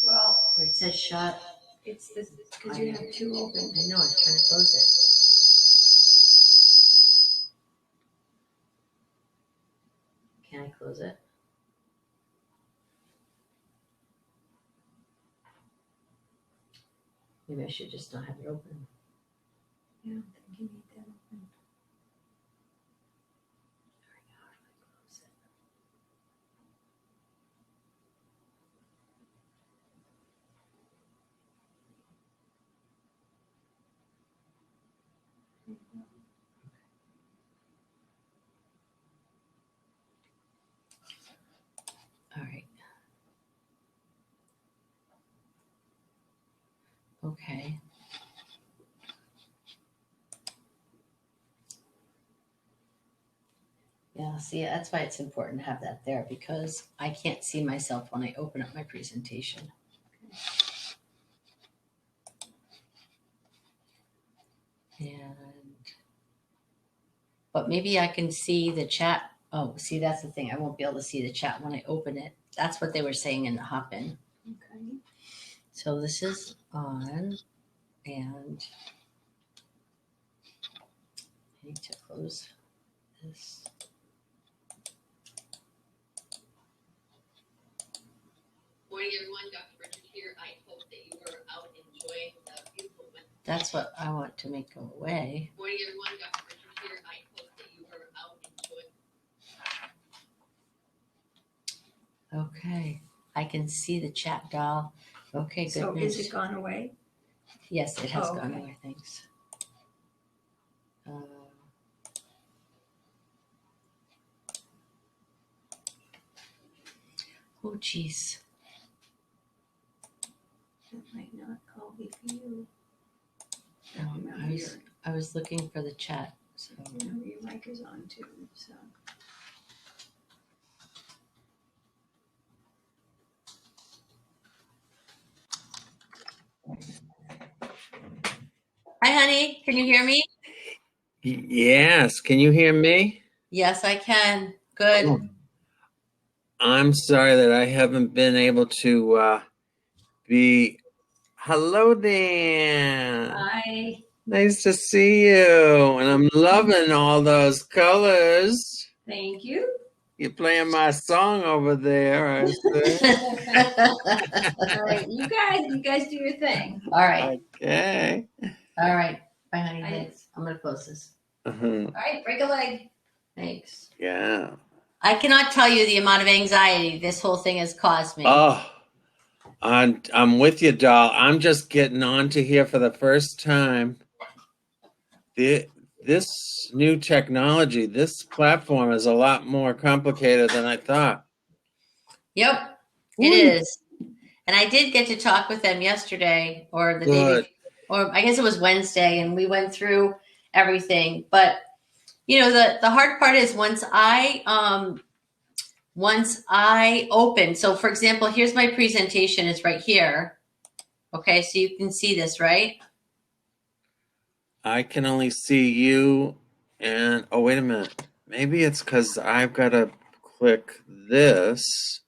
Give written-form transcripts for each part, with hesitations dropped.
well, where it says shut. it's this because you have two open. I know, I was trying to close it. Can I close it? Maybe I should just not have it open. Yeah, I think you need that open. All right, how do I close it? All right. Okay. Yeah, see, that's why it's important to have that there, because I can't see myself when I open up my presentation. But maybe I can see the chat. Oh, see, that's the thing. I won't be able to see the chat when I open it. That's what they were saying in the hop-in. Okay. So this is on, and I need to close this. Morning, everyone. Dr. Richard here. I hope that you were out enjoying the beautiful weather. That's what I want to make go away. Morning, everyone. Dr. Richard here. I hope that you were out enjoying. Okay, I can see the chat, doll. Okay, good So news. is it gone away? Yes, it has Oh, gone okay. away. Thanks. Oh, geez. That might not all be for you. I was looking for the chat. So You know, your mic is on too, so. hi, honey. Can you hear me? Yes. Can you hear me? Yes, I can. Good. Oh. I'm sorry that I haven't been able to be. Hello, Dan. Hi. Nice to see you. And I'm loving all those colors. Thank you. You're playing my song over there, I see. All right, you guys do your thing. All right. Okay. All right. Bye, honey. Bye. Thanks. I'm going to close this. Uh-huh. All right, break a leg. Thanks. Yeah. I cannot tell you the amount of anxiety this whole thing has caused me. Oh, I'm with you, doll. I'm just getting onto here for the first time. This new technology, this platform is a lot more complicated than I thought. Yep, Woo. it is. And I did get to talk with them yesterday or the day before, or I guess it was Wednesday, and we went through everything. But, you know, the hard part is once I open, so for example, here's my presentation. It's right here. Okay, so you can see this, right? I can only see you and, oh, wait a minute. Maybe it's because I've got to click this.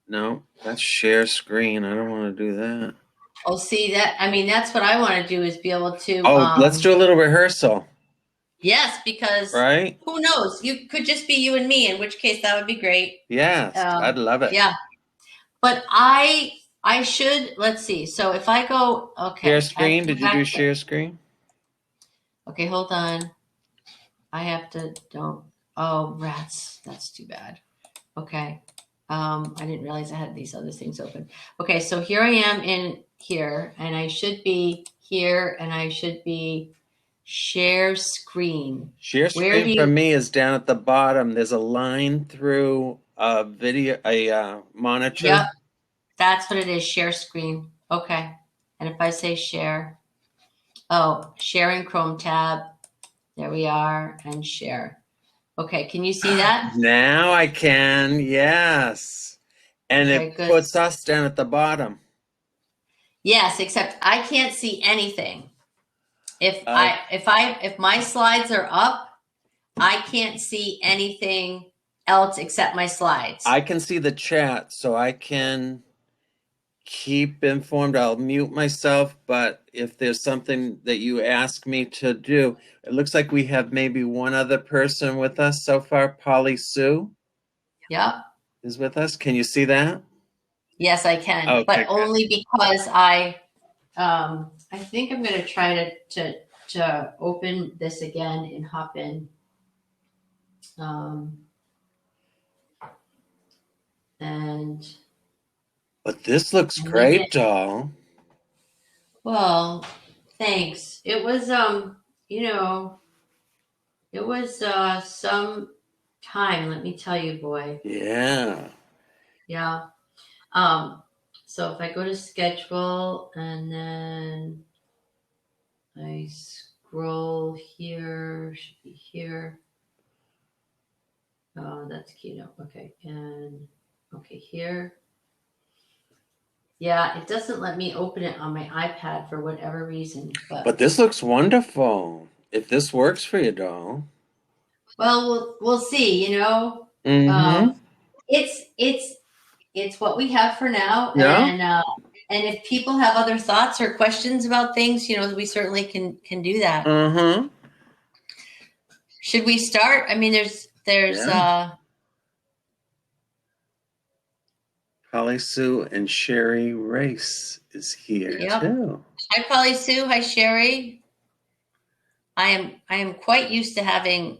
No, that's share screen. I don't want to do that. Oh, see that? I mean, that's what I want to do is be able to. Oh, let's do a little rehearsal. Yes, because right? Who knows? You could just be you and me, in which case that would be great. Yes, I'd love it. Yeah. But I should, let's see. So if I go, okay. Share screen. Did you do share screen? Okay, hold on. I have to, oh, rats. That's too bad. Okay. I didn't realize I had these other things open. Okay, so here I am in here, and I should be here, and I should be share screen. Share screen for me is down at the bottom. There's a line through a video, a monitor. Yep, that's what it is, share screen. Okay, and if I say share, oh, share in Chrome tab. There we are, and share. Okay, can you see that? Now I can, yes. And okay, it good. puts us down at the bottom. Yes, except I can't see anything. If my slides are up, I can't see anything else except my slides. I can see the chat, so I can keep informed. I'll mute myself, but if there's something that you ask me to do, it looks like we have maybe one other person with us so far. Polly Sue Yep. is with us. Can you see that? Yes, I can, Okay, but good. only because I think I'm going to try to open this again and hop in. And But this looks great, doll. well, thanks. It was it was some time, let me tell you, boy. Yeah. Yeah. So if I go to schedule and then I scroll here, should be here. Oh, that's keynote. Okay. And okay, here. Yeah, it doesn't let me open it on my iPad for whatever reason. But this looks wonderful. If this works for you, doll. Well, we'll see, Mm-hmm. It's what we have for now. Yeah. And if people have other thoughts or questions about things, we certainly can do that. Mm-hmm. Should we start? I mean, there's Yeah. Polly Sue and Sherry Race is here too. Hi, Polly Sue. Hi, Sherry. I am quite used to having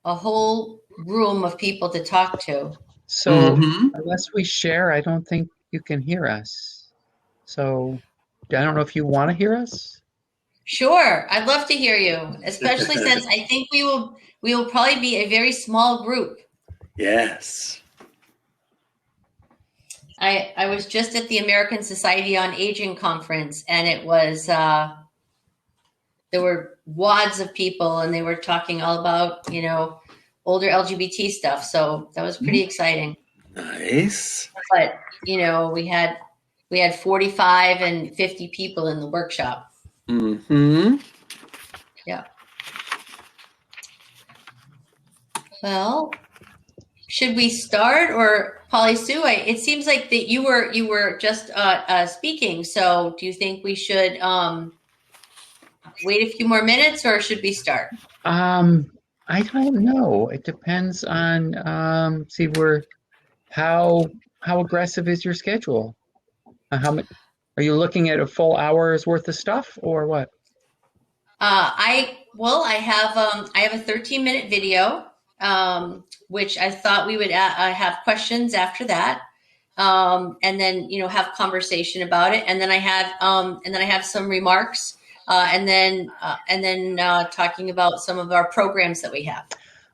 a whole room of people to talk to. So unless we share, I don't think you can hear us. So I don't know if you want to hear us. Sure, I'd love to hear you, especially since I think we will probably be a very small group. Yes. I was just at the American Society on Aging conference, and it was there were wads of people, and they were talking all about older LGBT stuff. So that was pretty exciting. Nice. But we had 45 and 50 people in the workshop. Mm-hmm. Yeah. Well, should we start, or Polly Sue? It seems like that you were just speaking. So do you think we should wait a few more minutes, or should we start? I don't know. It depends on how aggressive is your schedule? How much are you looking at? A full hour's worth of stuff, or what? I have a 13-minute video, which I thought we would have questions after that, and then have conversation about it, and then I have some remarks, and then talking about some of our programs that we have.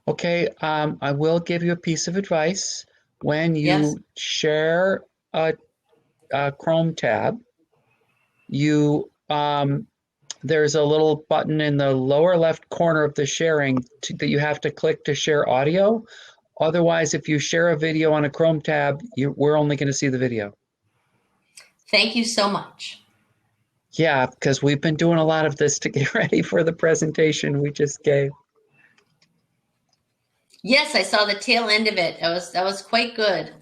Okay, I will give you a piece of advice. When you share a Chrome tab, there's a little button in the lower left corner of the sharing that you have to click to share audio. Otherwise, if you share a video on a Chrome tab, we're only going to see the video. Thank you so much. Yeah, because we've been doing a lot of this to get ready for the presentation we just gave. Yes, I saw the tail end of it. That was quite good.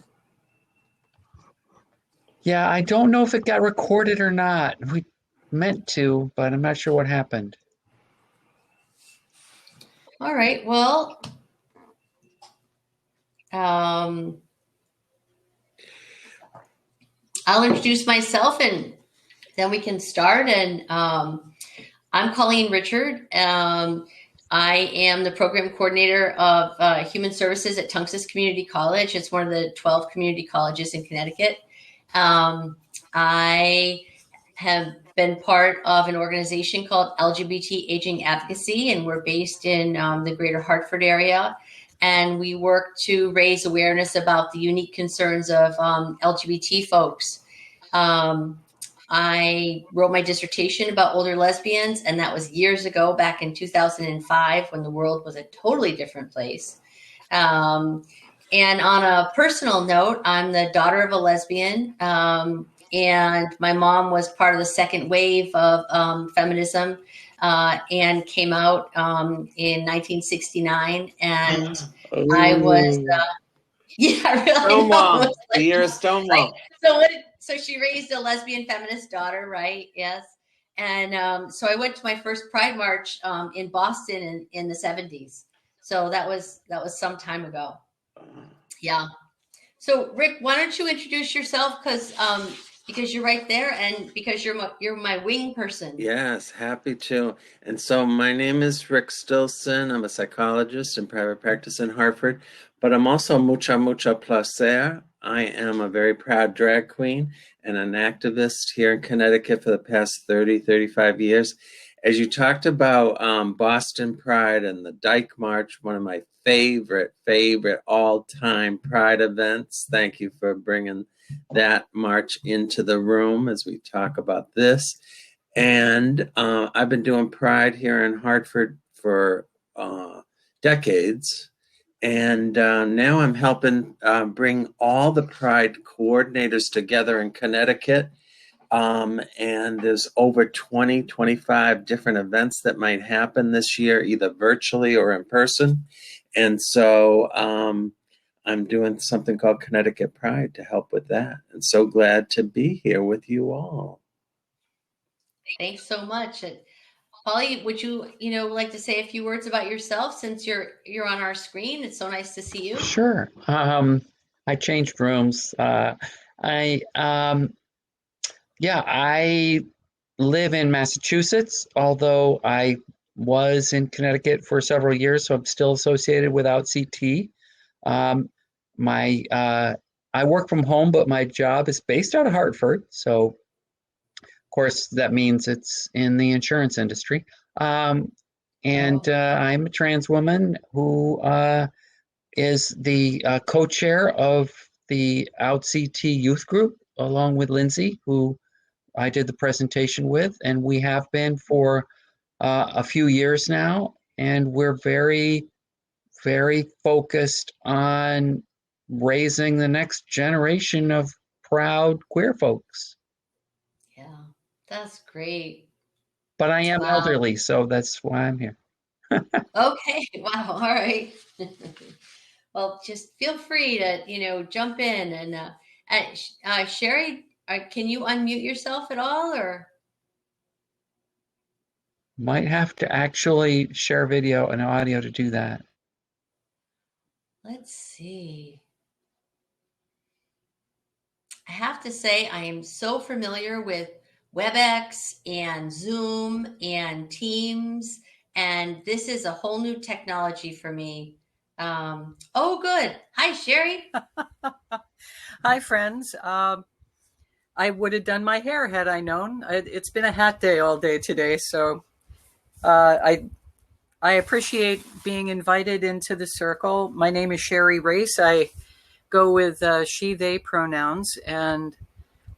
Yeah, I don't know if it got recorded or not. We meant to, but I'm not sure what happened. All right. Well, I'll introduce myself and then we can start. And I'm Colleen Richard. I am the program coordinator of Human Services at Tunxus Community College. It's one of the 12 community colleges in Connecticut. I have been part of an organization called LGBT Aging Advocacy, and we're based in the greater Hartford area. And we work to raise awareness about the unique concerns of LGBT folks. I wrote my dissertation about older lesbians, and that was years ago, back in 2005, when the world was a totally different place. And on a personal note, I'm the daughter of a lesbian, and my mom was part of the second wave of feminism and came out in 1969. And I was Yeah, really. Stonewall. Almost The like- year of Stonewall. So she raised a lesbian feminist daughter, right? Yes. And so I went to my first Pride March in Boston in the 70s. So that was some time ago. Yeah. So Rick, why don't you introduce yourself because you're right there and because you're my wing person. Yes, happy to. And so my name is Rick Stilson. I'm a psychologist in private practice in Hartford, but I'm also mucha placer. I am a very proud drag queen and an activist here in Connecticut for the past 35 years. As you talked about Boston Pride and the Dyke March, one of my favorite all-time Pride events. Thank you for bringing that march into the room as we talk about this. And I've been doing Pride here in Hartford for decades. And now I'm helping bring all the Pride coordinators together in Connecticut. And there's over 25 different events that might happen this year, either virtually or in person. And so I'm doing something called Connecticut Pride to help with that. And so glad to be here with you all. Thanks so much. And Polly, would you like to say a few words about yourself since you're on our screen? It's so nice to see you. Sure. I changed rooms. I live in Massachusetts, although I was in Connecticut for several years, so I'm still associated with outCT. I work from home, but my job is based out of Hartford, so of course that means it's in the insurance industry. I'm a trans woman who is the co-chair of the outCT youth group, along with Lindsay, who I did the presentation with, and we have been for a few years now, and we're very, very focused on raising the next generation of proud queer folks. Yeah, that's great. But I am Wow. elderly, so that's why I'm here. Okay. Wow. All right. Well, just feel free to, jump in and Sherry, can you unmute yourself at all or? Might have to actually share video and audio to do that. Let's see. I have to say, I am so familiar with WebEx and Zoom and Teams, and this is a whole new technology for me. Oh, good. Hi, Sherry. Hi, friends. I would have done my hair had I known. It's been a hat day all day today, so I appreciate being invited into the circle. My name is Sherry Race. I go with she, they pronouns, and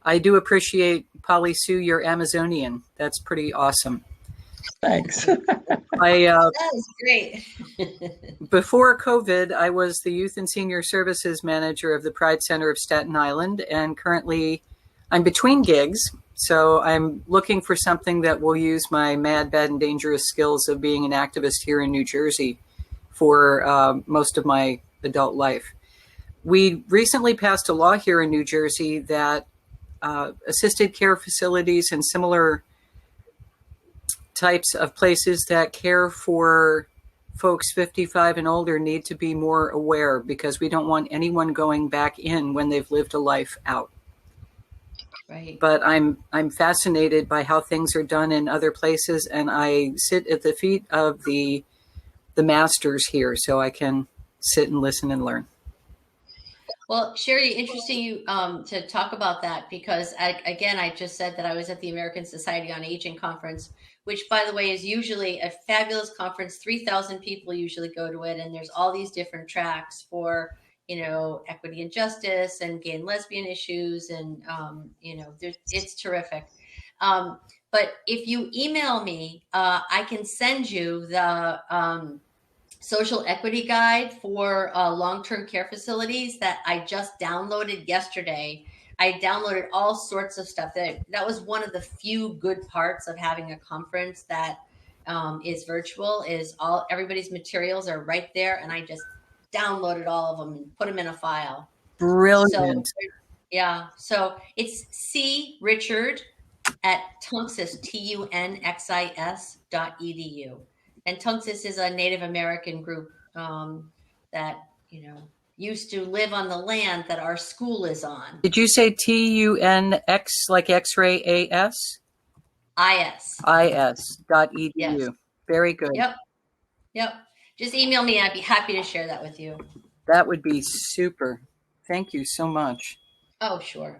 I do appreciate, Polly Sue, your Amazonian. That's pretty awesome. Thanks. That is great. Before COVID, I was the Youth and Senior Services Manager of the Pride Center of Staten Island, and currently I'm between gigs, so I'm looking for something that will use my mad, bad, and dangerous skills of being an activist here in New Jersey for most of my adult life. We recently passed a law here in New Jersey that assisted care facilities and similar types of places that care for folks 55 and older need to be more aware, because we don't want anyone going back in when they've lived a life out. Right. But I'm fascinated by how things are done in other places, and I sit at the feet of the masters here, so I can sit and listen and learn. Well, Sherry, interesting you to talk about that, because I just said that I was at the American Society on Aging conference, which, by the way, is usually a fabulous conference. 3,000 people usually go to it, and there's all these different tracks for equity and justice and gay and lesbian issues, and it's terrific. But if you email me, I can send you the social equity guide for long-term care facilities that I just downloaded yesterday. I downloaded all sorts of stuff. That was one of the few good parts of having a conference that is virtual, is everybody's materials are right there, and I just downloaded all of them and put them in a file. Brilliant. So, yeah. So it's C Richard at Tunxis, TUNXIS.edu. And Tunxis is a Native American group that, used to live on the land that our school is on. Did you say TUNX like X-ray AS? IS. IS.edu. Yes. Very good. Yep. Just email me. I'd be happy to share that with you. That would be super. Thank you so much. Oh, sure.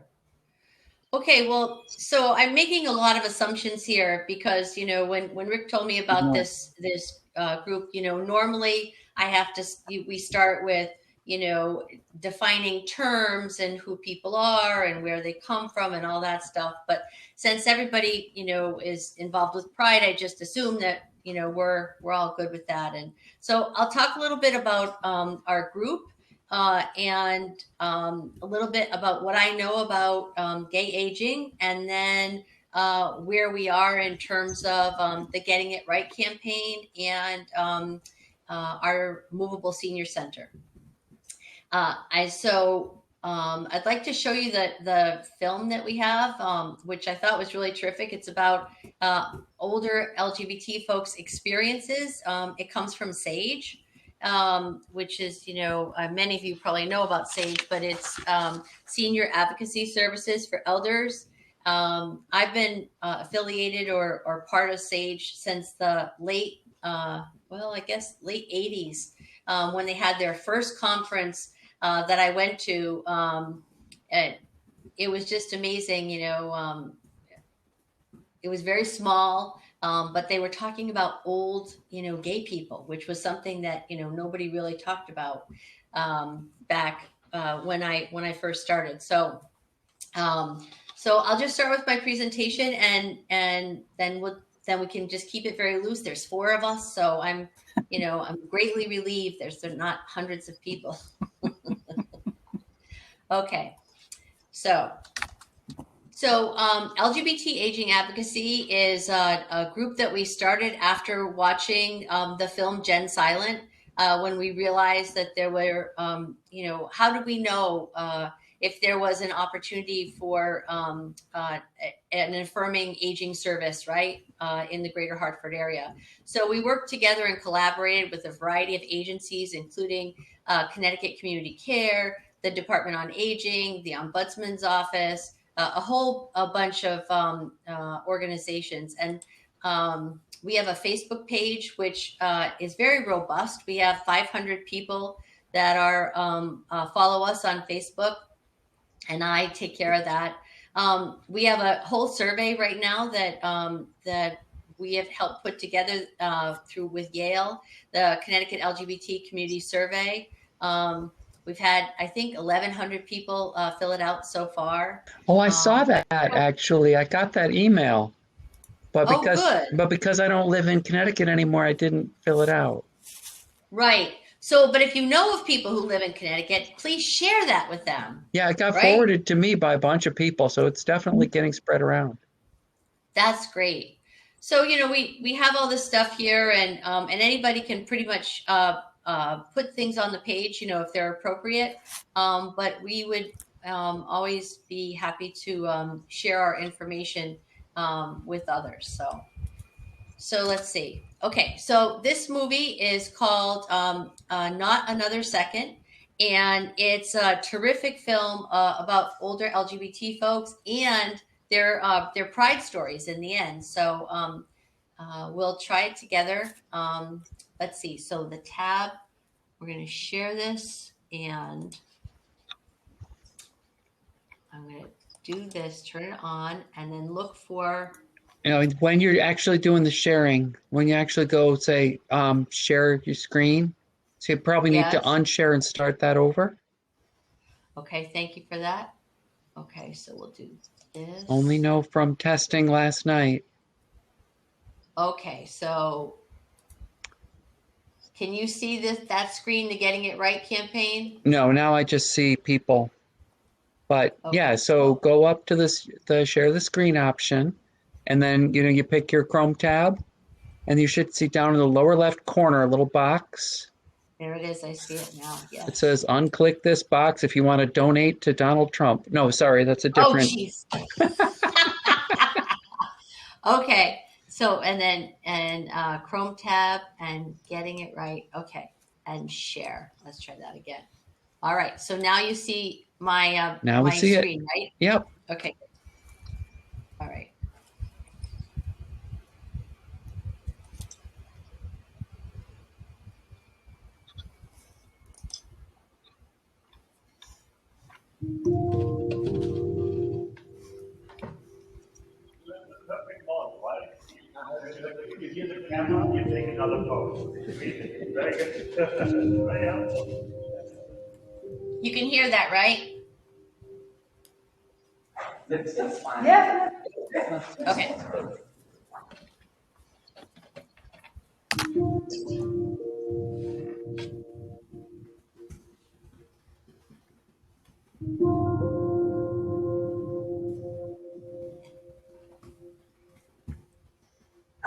Okay, well, so I'm making a lot of assumptions here because, when Rick told me about this group, normally we start with, defining terms and who people are and where they come from and all that stuff. But since everybody, is involved with Pride, I just assume that, we're all good with that. And so I'll talk a little bit about our group. And a little bit about what I know about gay aging, and then where we are in terms of the Getting It Right campaign and our Movable Senior Center. I'd like to show you the film that we have, which I thought was really terrific. It's about older LGBT folks' experiences. It comes from SAGE. Which is, many of you probably know about SAGE, but it's Senior Advocacy Services for Elders. I've been affiliated or part of SAGE since the late 80s, when they had their first conference that I went to. It was just amazing, it was very small. But they were talking about old, gay people, which was something that, nobody really talked about back when I first started. So I'll just start with my presentation and then we can just keep it very loose. There's 4 of us, so I'm greatly relieved. There's not hundreds of people. Okay, so LGBT Aging Advocacy is a group that we started after watching the film Gen Silent, when we realized that there were, how did we know if there was an opportunity for an affirming aging service, right, in the greater Hartford area. So we worked together and collaborated with a variety of agencies, including Connecticut Community Care, the Department on Aging, the Ombudsman's Office, a whole bunch of organizations. And we have a Facebook page, which is very robust. We have 500 people that are follow us on Facebook, and I take care of that. We have a whole survey right now that we have helped put together with Yale, the Connecticut LGBT Community Survey. We've had, I think, 1,100 people fill it out so far. Oh, I saw that actually. I got that email, but because I don't live in Connecticut anymore, I didn't fill it out. Right. So, but if you know of people who live in Connecticut, please share that with them. Yeah, it got forwarded to me by a bunch of people, so it's definitely getting spread around. That's great. So, we have all this stuff here, and anybody can pretty much put things on the page, if they're appropriate. But we would always be happy to share our information with others. So let's see. Okay, so this movie is called Not Another Second, and it's a terrific film about older LGBT folks and their pride stories in the end. So we'll try it together. Let's see. So the tab, we're going to share this, and I'm going to do this, turn it on, and then look for. When you're actually doing the sharing, when you actually go say, share your screen, so you probably need to unshare and start that over. Okay, thank you for that. Okay, so we'll do this. Only know from testing last night. Okay, so can you see that screen, the Getting It Right campaign? No, now I just see people. But yeah, so go up to the share the screen option, and then you pick your Chrome tab, and you should see down in the lower left corner a little box, There it is. I see it now. Yes. It says unclick this box if you want to donate to Donald Trump. No, sorry, that's a Oh, different. jeez. Okay. So, and Chrome tab and getting it right. Okay. And share. Let's try that again. All right. So now you see my, Now we my see it. screen, right? Yep. Okay. All right. You give the camera, you take another pose. Very good. Right out. You can hear that, right? Yeah. Okay.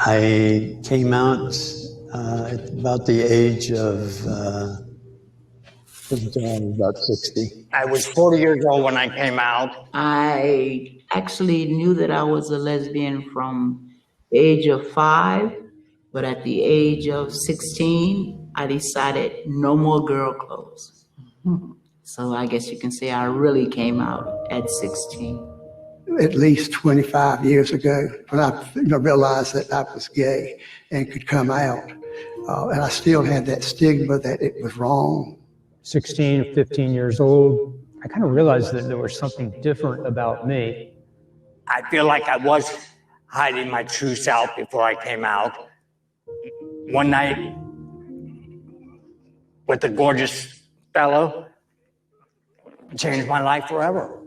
I came out at about the age of about 60. I was 40 years old when I came out. I actually knew that I was a lesbian from the age of 5, but at the age of 16, I decided no more girl clothes. So I guess you can say I really came out at 16. At least 25 years ago, when I realized that I was gay and could come out. And I still had that stigma that it was wrong. 16, 15 years old, I kind of realized that there was something different about me. I feel like I was hiding my true self before I came out. One night with a gorgeous fellow changed my life forever.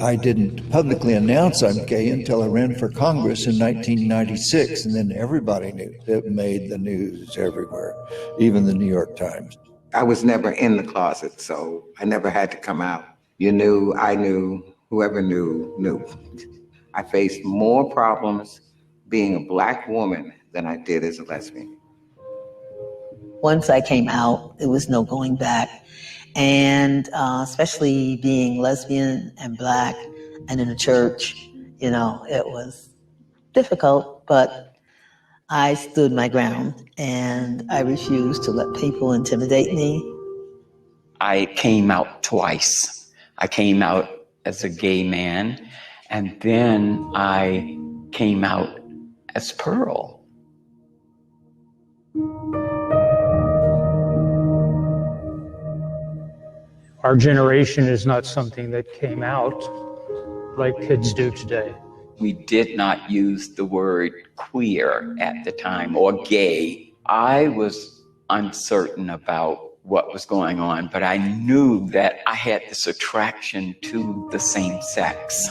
I didn't publicly announce I'm gay until I ran for Congress in 1996, and then everybody knew. It made the news everywhere, even the New York Times. I was never in the closet, so I never had to come out. You knew, I knew, whoever knew, knew. I faced more problems being a Black woman than I did as a lesbian. Once I came out, there was no going back. And especially being lesbian and Black and in a church, it was difficult, but I stood my ground and I refused to let people intimidate me. I came out twice. I came out as a gay man, and then I came out as Pearl. Our generation is not something that came out like kids do today. We did not use the word queer at the time, or gay. I was uncertain about what was going on, but I knew that I had this attraction to the same sex.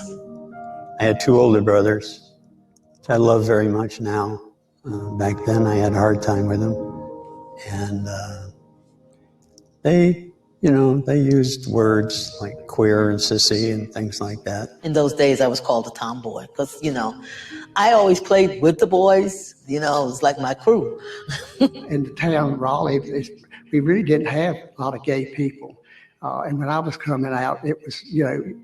I had 2 older brothers, which I love very much now. Back then, I had a hard time with them. And they used words like queer and sissy and things like that. In those days, I was called a tomboy because, I always played with the boys. It was like my crew. In the town, Raleigh, we really didn't have a lot of gay people. And when I was coming out, it was,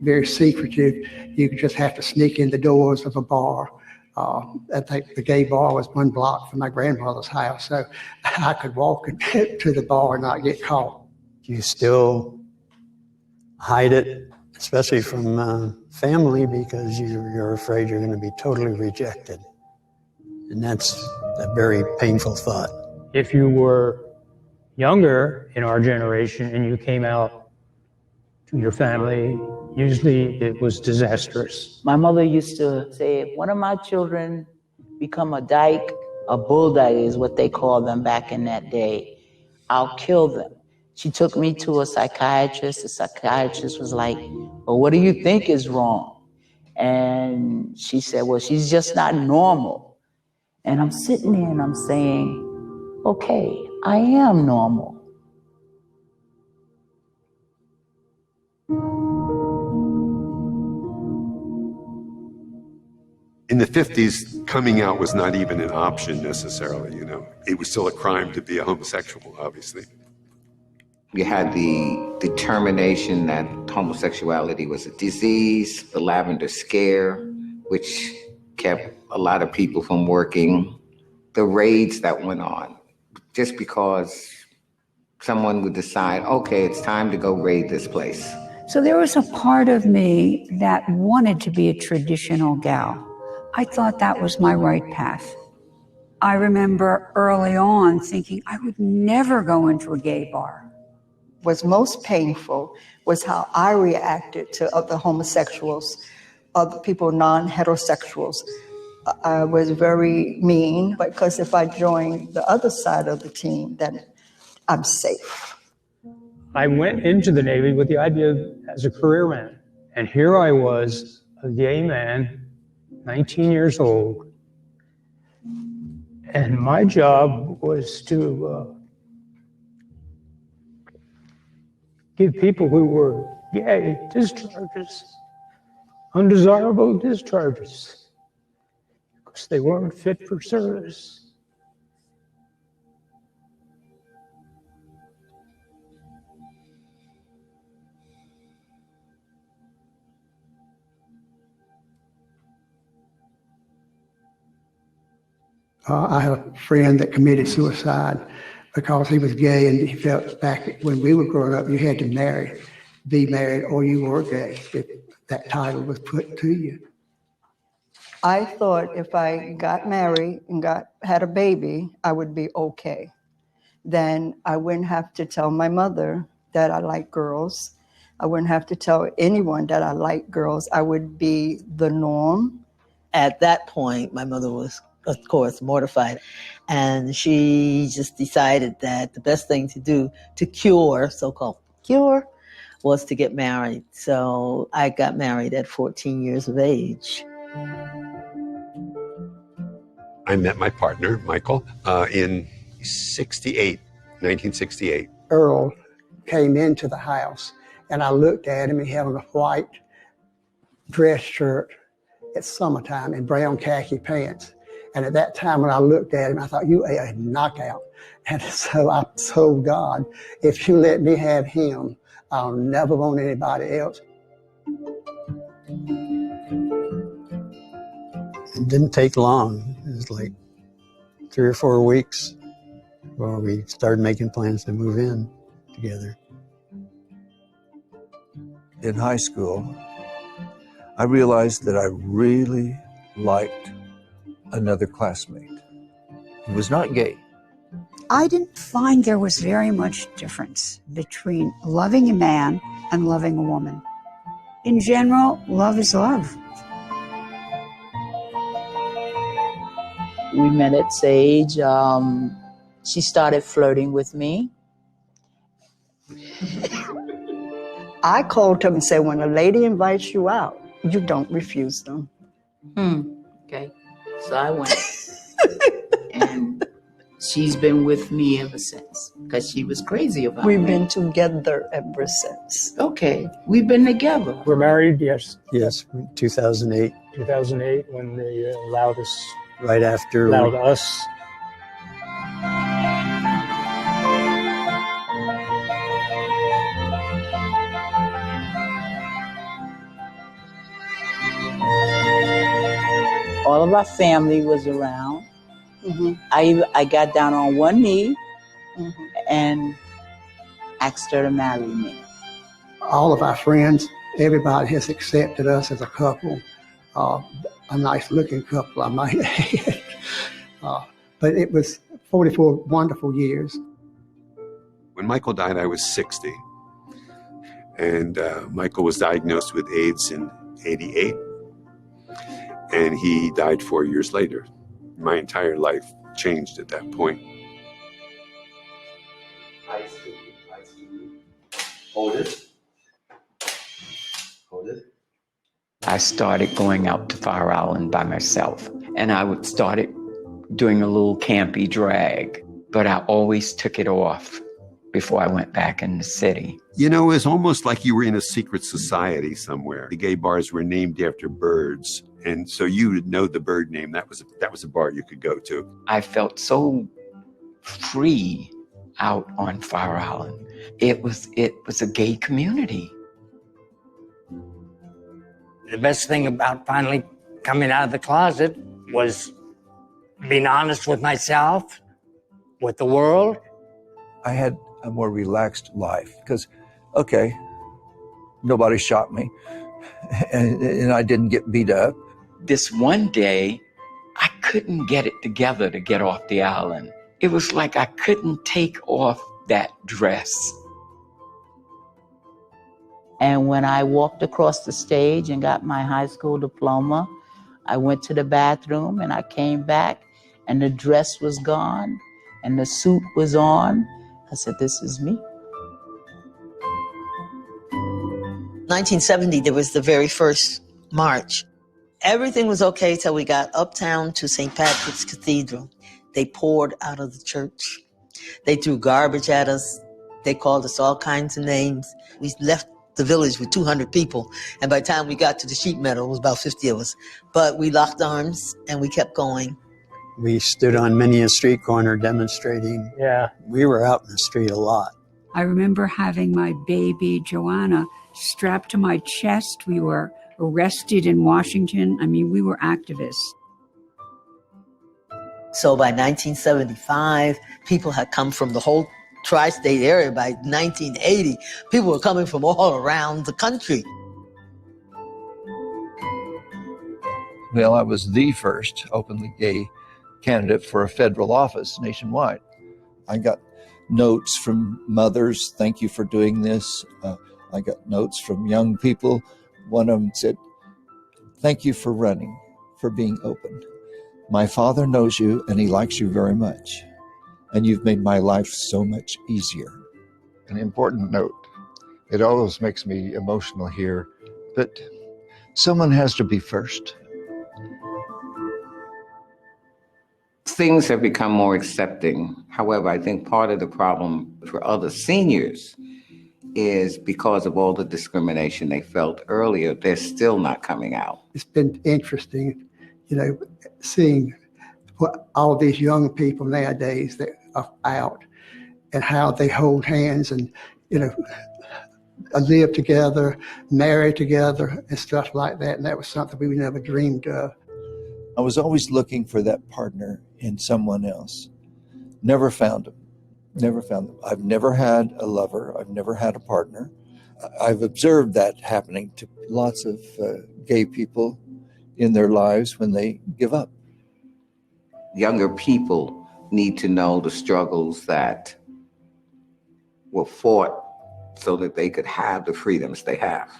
very secretive. You could just have to sneak in the doors of a bar. I think the gay bar was 1 block from my grandmother's house, so I could walk to the bar and not get caught. You still hide it, especially from family, because you're afraid you're going to be totally rejected. And that's a very painful thought. If you were younger in our generation and you came out to your family, usually it was disastrous. My mother used to say, if one of my children become a dyke, a bull dyke is what they called them back in that day, I'll kill them. She took me to a psychiatrist. The psychiatrist was like, well, what do you think is wrong? And she said, well, she's just not normal. And I'm sitting there and I'm saying, okay, I am normal. In the 50s, coming out was not even an option necessarily, It was still a crime to be a homosexual, obviously. You had the determination that homosexuality was a disease, the lavender scare, which kept a lot of people from working, the raids that went on, just because someone would decide, okay, it's time to go raid this place. So there was a part of me that wanted to be a traditional gal. I thought that was my right path. I remember early on thinking I would never go into a gay bar. What's most painful was how I reacted to other homosexuals, other people, non-heterosexuals. I was very mean, because if I joined the other side of the team, then I'm safe. I went into the Navy with the idea as a career man. And here I was, a gay man, 19 years old. And my job was to give people who were gay discharges, undesirable discharges, because they weren't fit for service. I had a friend that committed suicide because he was gay, and he felt back when we were growing up, you had to be married, or you were gay, if that title was put to you. I thought if I got married and had a baby, I would be okay. Then I wouldn't have to tell my mother that I like girls. I wouldn't have to tell anyone that I like girls. I would be the norm. At that point, my mother was, of course, mortified. And she just decided that the best thing to do to cure, so-called cure, was to get married. So I got married at 14 years of age. I met my partner, Michael, in 1968. Earl came into the house, and I looked at him. He had on a white dress shirt. It's summertime, and brown khaki pants. And at that time, when I looked at him, I thought, you are a knockout. And so I told God, if you let me have him, I'll never want anybody else. It didn't take long. It was like 3 or 4 weeks before we started making plans to move in together. In high school, I realized that I really liked another classmate. He was not gay. I didn't find there was very much difference between loving a man and loving a woman. In general, love is love. We met at Sage. She started flirting with me. I called him and said, when a lady invites you out, you don't refuse them. Okay. So I went. And she's been with me ever since, because she was crazy about We've me. been together ever since. Okay. We've been together. We're married, yes. Yes, 2008. 2008, when they allowed us. Right after. Allowed us. All of our family was around. Mm-hmm. I got down on one knee and asked her to marry me. All of our friends, everybody has accepted us as a couple, a nice looking couple, I might add. But it was 44 wonderful years. When Michael died, I was 60. And Michael was diagnosed with AIDS in 88. And he died 4 years later. My entire life changed at that point. Hold it. Hold it. I started going out to Fire Island by myself, and I started doing a little campy drag, but I always took it off before I went back in the city. You know, it was almost like you were in a secret society somewhere. The gay bars were named after birds. And so you would know the bird name. That was a bar you could go to. I felt so free out on Fire Island. It was a gay community. The best thing about finally coming out of the closet was being honest with myself, with the world. I had a more relaxed life because, okay, nobody shot me and I didn't get beat up. This one day, I couldn't get it together to get off the island. It was like I couldn't take off that dress. And when I walked across the stage and got my high school diploma, I went to the bathroom and I came back and the dress was gone and the suit was on. I said, this is me. 1970, there was the very first march. Everything was okay till we got uptown to St. Patrick's Cathedral. They poured out of the church. They threw garbage at us. They called us all kinds of names. We left the village with 200 people, and by the time we got to the sheet meadow, it was about 50 of us. But we locked arms and we kept going. We stood on many a street corner demonstrating. Yeah. We were out in the street a lot. I remember having my baby, Joanna, strapped to my chest. We were arrested in Washington. I mean, we were activists. So by 1975, people had come from the whole tri-state area. By 1980, people were coming from all around the country. Well, I was the first openly gay candidate for a federal office nationwide. I got notes from mothers, thank you for doing this. I got notes from young people. One of them said, thank you for running, for being open. My father knows you and he likes you very much. And you've made my life so much easier. An important note. It always makes me emotional here, but someone has to be first. Things have become more accepting. However, I think part of the problem for other seniors is because of all the discrimination they felt earlier, they're still not coming out. It's been interesting, seeing what all these young people nowadays that are out and how they hold hands and, live together, marry together and stuff like that. And that was something we never dreamed of. I was always looking for that partner in someone else. Never found him. Never found them. I've never had a lover. I've never had a partner. I've observed that happening to lots of gay people in their lives when they give up. Younger people need to know the struggles that were fought so that they could have the freedoms they have.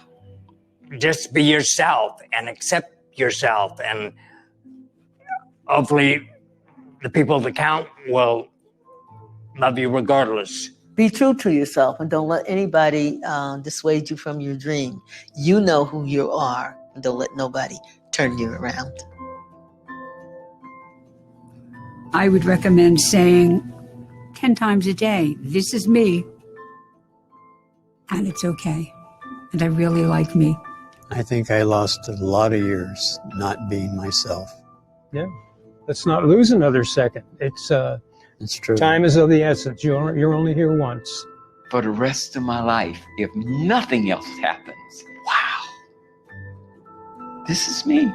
Just be yourself and accept yourself, and hopefully the people that count will love you regardless. Be true to yourself and don't let anybody dissuade you from your dream. You know who you are, and don't let nobody turn you around. I would recommend saying 10 times a day, this is me, and it's okay, and I really like me. I think I lost a lot of years not being myself. Yeah, let's not lose another second. It's true. Time is of the essence. You're only here once. For the rest of my life, if nothing else happens, wow, this is me.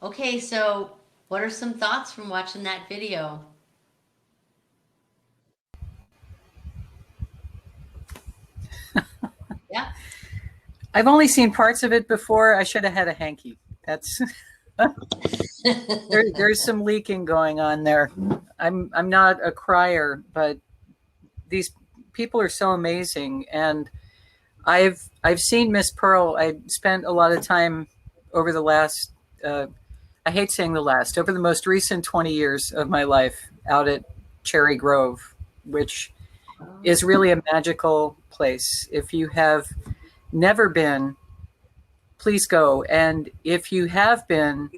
Okay, so what are some thoughts from watching that video? Yeah. I've only seen parts of it before. I should have had a hanky. That's there's some leaking going on there. I'm not a crier, but these people are so amazing, and I've seen Miss Pearl. I spent a lot of time over the last I hate saying the last, over the most recent 20 years of my life out at Cherry Grove, which is really a magical place. If you have never been, please go. And if you have been,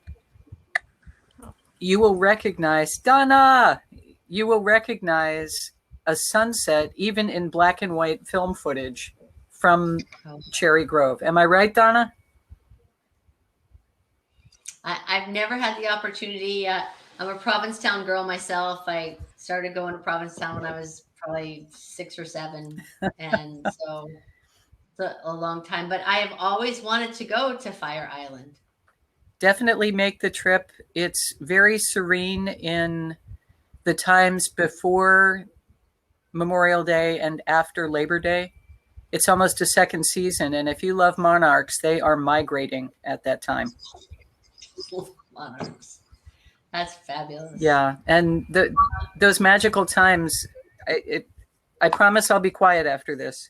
you will recognize, Donna, you will recognize a sunset, even in black and white film footage from Cherry Grove. Am I right, Donna? I've never had the opportunity. I'm a Provincetown girl myself. I started going to Provincetown when I was probably 6 or 7. And so it's a long time, but I have always wanted to go to Fire Island. Definitely make the trip. It's very serene in the times before Memorial Day and after Labor Day. It's almost a second season. And if you love monarchs, they are migrating at that time. Monarchs. That's fabulous. Yeah. And those magical times, I promise I'll be quiet after this.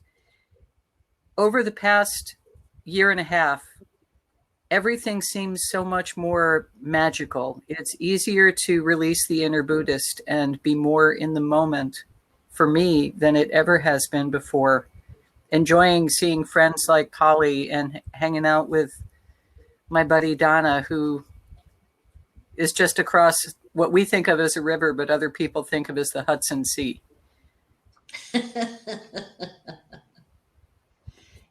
Over the past year and a half, everything seems so much more magical. It's easier to release the inner Buddhist and be more in the moment for me than it ever has been before. Enjoying seeing friends like Polly and hanging out with my buddy Donna, who is just across what we think of as a river, but other people think of as the Hudson Sea.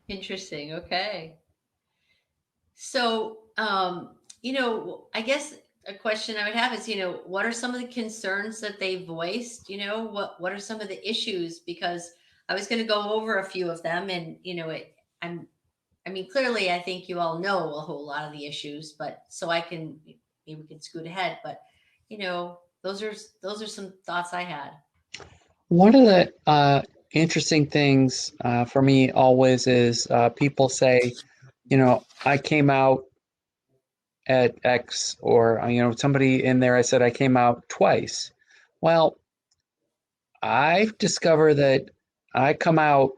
Interesting. Okay. So, I guess a question I would have is, what are some of the concerns that they voiced? What are some of the issues? Because I was going to go over a few of them, and clearly, I think you all know a whole lot of the issues, but so maybe we can scoot ahead. But those are some thoughts I had. One of the interesting things for me always is people say, I came out at X, or, somebody in there, I said I came out twice. Well, I've discovered that I come out,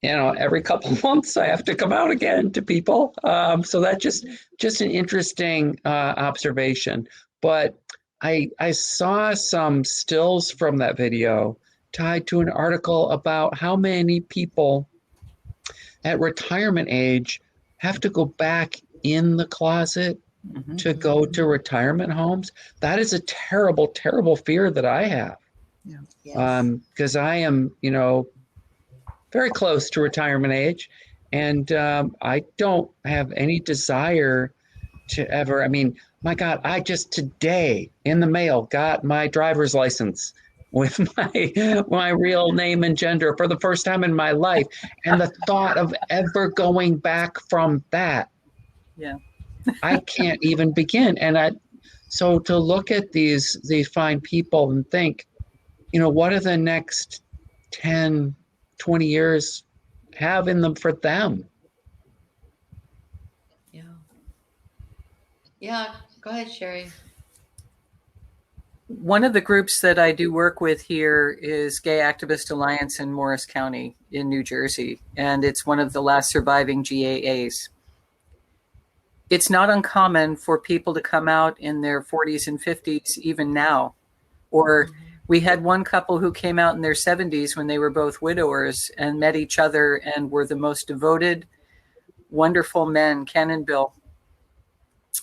every couple of months I have to come out again to people. So that's just an interesting observation. But I saw some stills from that video tied to an article about how many people at retirement age have to go back in the closet to go to retirement homes. That is a terrible, terrible fear that I have. Yeah. Because I am, very close to retirement age, and I don't have any desire to ever, my God, I just today in the mail got my driver's license with my real name and gender for the first time in my life. And the thought of ever going back from that, yeah, I can't even begin. And so to look at these fine people and think, what are the next 10, 20 years have in them for them? Yeah. Go ahead, Sherry. One of the groups that I do work with here is Gay Activist Alliance in Morris County in New Jersey, and it's one of the last surviving GAAs. It's not uncommon for people to come out in their 40s and 50s even now. Or we had one couple who came out in their 70s when they were both widowers and met each other and were the most devoted, wonderful men, Ken and Bill.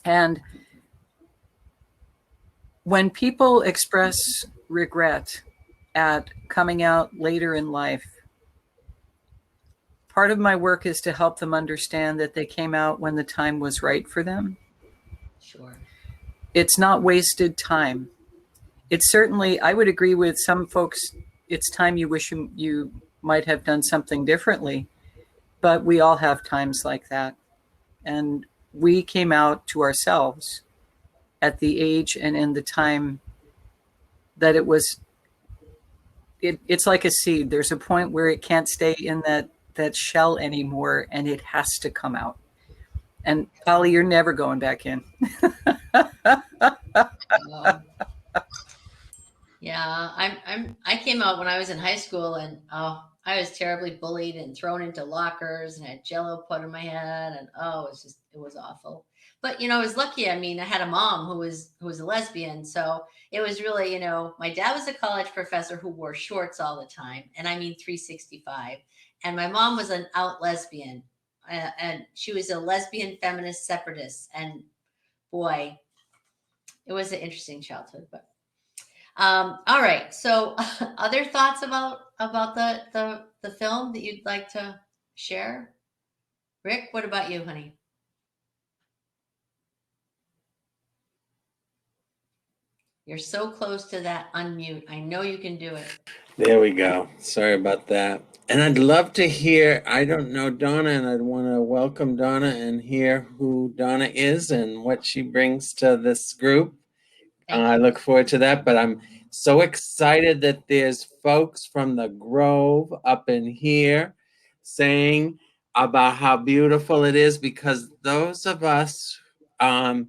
And when people express regret at coming out later in life, part of my work is to help them understand that they came out when the time was right for them. Sure. It's not wasted time. It's certainly, I would agree with some folks, it's time you wish you might have done something differently, but we all have times like that. And we came out to ourselves at the age and in the time that it was, it's like a seed. There's a point where it can't stay in that shell anymore, and it has to come out. And Polly, you're never going back in. Yeah, I came out when I was in high school, and I was terribly bullied and thrown into lockers and had Jello put in my head, and it was awful. But I was lucky. I mean, I had a mom who was a lesbian, so it was really, my dad was a college professor who wore shorts all the time, and I mean 365. And my mom was an out lesbian, and she was a lesbian feminist separatist. And boy, it was an interesting childhood. But all right. So, other thoughts about the film that you'd like to share? Rick, what about you, honey? You're so close to that unmute. I know you can do it. There we go. Sorry about that. And I'd love to hear, I don't know Donna, and I'd want to welcome Donna and hear who Donna is and what she brings to this group. I look forward to that, but I'm so excited that there's folks from the Grove up in here saying about how beautiful it is, because those of us from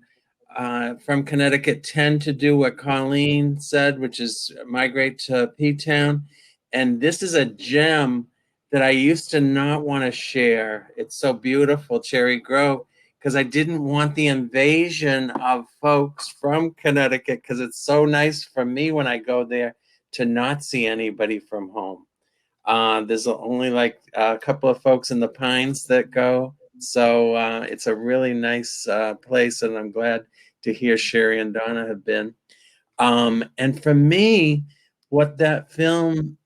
Connecticut tend to do what Colleen said, which is migrate to P-Town. And this is a gem that I used to not want to share. It's so beautiful, Cherry Grove, because I didn't want the invasion of folks from Connecticut, because it's so nice for me when I go there to not see anybody from home. There's only like a couple of folks in the Pines that go. So it's a really nice place, and I'm glad to hear Sherry and Donna have been. And for me, what that film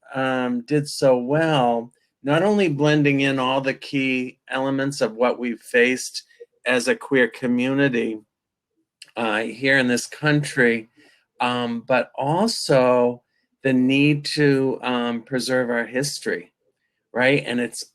did so well, not only blending in all the key elements of what we've faced as a queer community here in this country, but also the need to preserve our history, right? And it's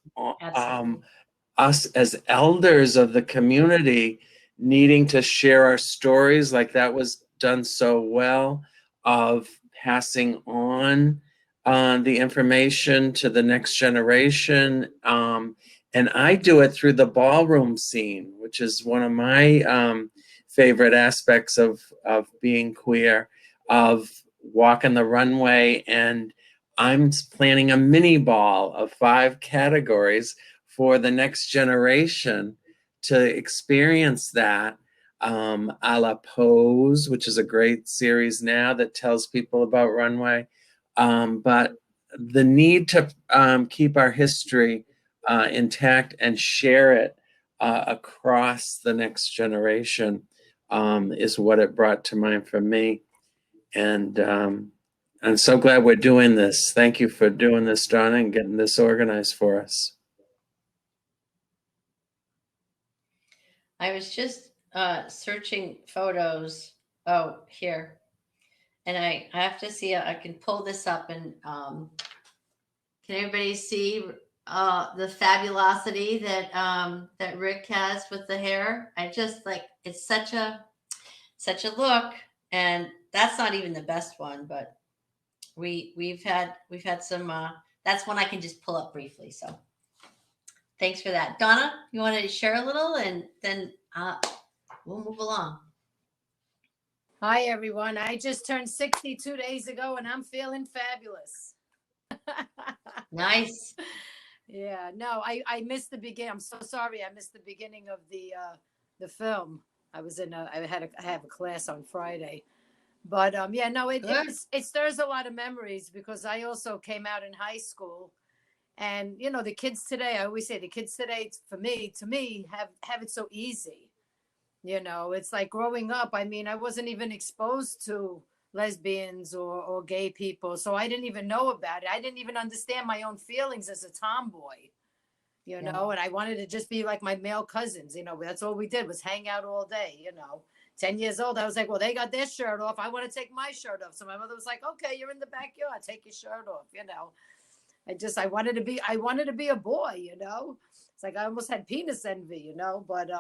us as elders of the community needing to share our stories, like that was done so well, of passing on the information to the next generation. And I do it through the ballroom scene, which is one of my favorite aspects of being queer, of walking the runway. And I'm planning a mini ball of 5 categories for the next generation to experience that, a la Pose, which is a great series now that tells people about runway. But the need to keep our history intact and share it across the next generation is what it brought to mind for me. And I'm so glad we're doing this. Thank you for doing this, Donna, and getting this organized for us. I was just searching photos. Oh, here. And I have to see, I can pull this up, and can everybody see the fabulosity that Rick has with the hair? I just like, it's such a look. And that's not even the best one, but we've had some, that's one I can just pull up briefly. So thanks for that. Donna, you want to share a little, and then we'll move along. Hi, everyone. I just turned 62 days ago, and I'm feeling fabulous. Nice. Yeah, no, I missed the beginning. I'm so sorry. I missed the beginning of the film. I was in I have a class on Friday, but yeah, no, it stirs a lot of memories, because I also came out in high school, and the kids today, I always say the kids today, to me have it so easy. It's like growing up. I mean, I wasn't even exposed to lesbians or gay people, so I didn't even know about it. I didn't even understand my own feelings as a tomboy, and I wanted to just be like my male cousins. That's all we did was hang out all day. 10 years old, I was like, well, they got their shirt off, I want to take my shirt off. So my mother was like, okay, you're in the backyard, take your shirt off. I wanted to be a boy. It's like I almost had penis envy. But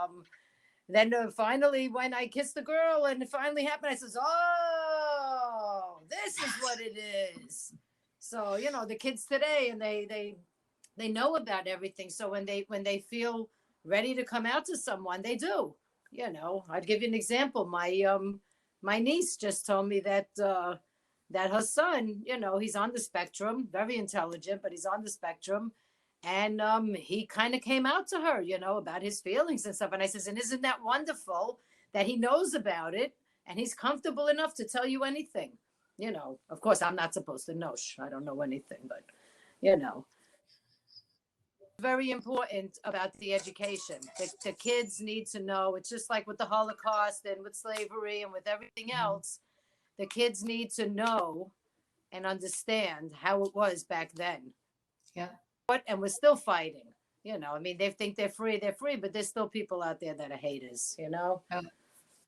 then finally, when I kissed the girl and it finally happened, I says, oh, this is what it is. So, the kids today, and they know about everything. So when they feel ready to come out to someone, they do. I'd give you an example. My niece just told me that her son, he's on the spectrum, very intelligent, but he's on the spectrum. And he kind of came out to her, about his feelings and stuff. And I says, and isn't that wonderful that he knows about it and he's comfortable enough to tell you anything? Of course, I'm not supposed to know. I don't know anything, but very important about the education. The kids need to know. It's just like with the Holocaust and with slavery and with everything else. The kids need to know and understand how it was back then. Yeah. And we're still fighting. They think they're free, but there's still people out there that are haters, Yeah.